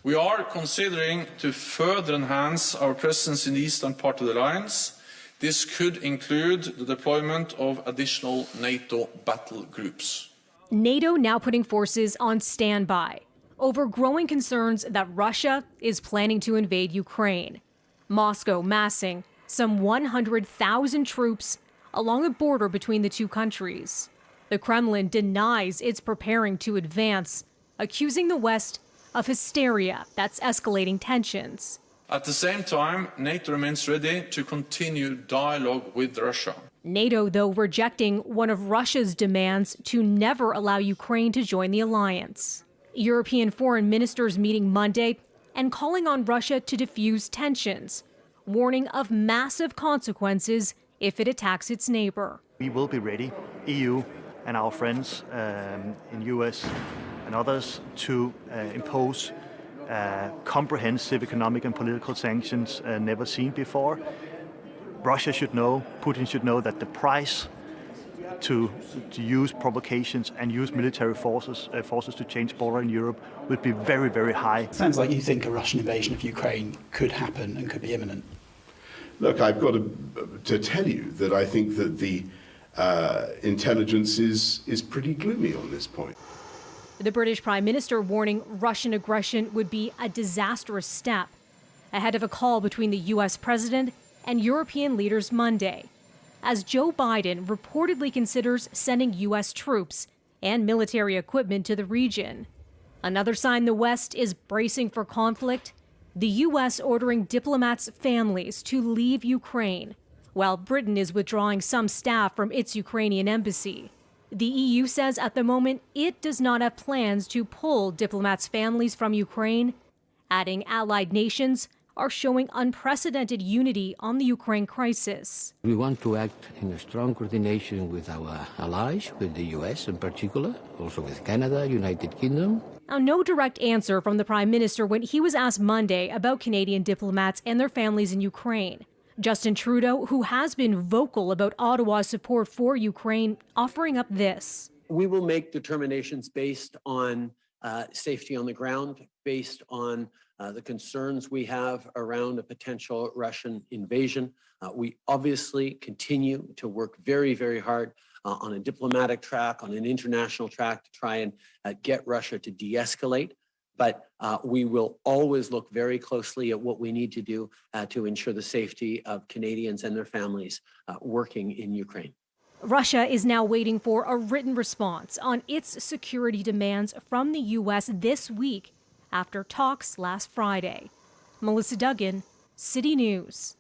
We are considering to further enhance our presence in the eastern part of the alliance. This could include the deployment of additional NATO battle groups. NATO now putting forces on standby over growing concerns that Russia is planning to invade Ukraine. Moscow massing some 100,000 troops along the border between the two countries. The Kremlin denies it's preparing to advance, accusing the West of hysteria that's escalating tensions. At the same time, NATO remains ready to continue dialogue with Russia. NATO, though, rejecting one of Russia's demands to never allow Ukraine to join the alliance. European foreign ministers meeting Monday and calling on Russia to defuse tensions, warning of massive consequences if it attacks its neighbor. We will be ready, EU and our friends in US and others, to impose comprehensive economic and political sanctions never seen before. Russia should know, Putin should know, that the price to use provocations and use military forces to change border in Europe would be very, very high. Sounds like you think a Russian invasion of Ukraine could happen and could be imminent. Look, I've got to tell you that I think that the intelligence is pretty gloomy on this point. The British Prime Minister warning Russian aggression would be a disastrous step ahead of a call between the U.S. president and European leaders Monday, as Joe Biden reportedly considers sending U.S. troops and military equipment to the region. Another sign the West is bracing for conflict, the U.S. ordering diplomats' families to leave Ukraine, while Britain is withdrawing some staff from its Ukrainian embassy. The EU says at the moment it does not have plans to pull diplomats' families from Ukraine, adding allied nations are showing unprecedented unity on the Ukraine crisis. We want to act in a strong coordination with our allies, with the US in particular, also with Canada, United Kingdom. Now, no direct answer from the Prime Minister when he was asked Monday about Canadian diplomats and their families in Ukraine. Justin Trudeau, who has been vocal about Ottawa's support for Ukraine, offering up this. We will make determinations based on safety on the ground, based on the concerns we have around a potential Russian invasion. We obviously continue to work very, very hard on a diplomatic track, on an international track to try and get Russia to de-escalate. But we will always look very closely at what we need to do to ensure the safety of Canadians and their families working in Ukraine. Russia is now waiting for a written response on its security demands from the U.S. this week after talks last Friday. Melissa Duggan, City News.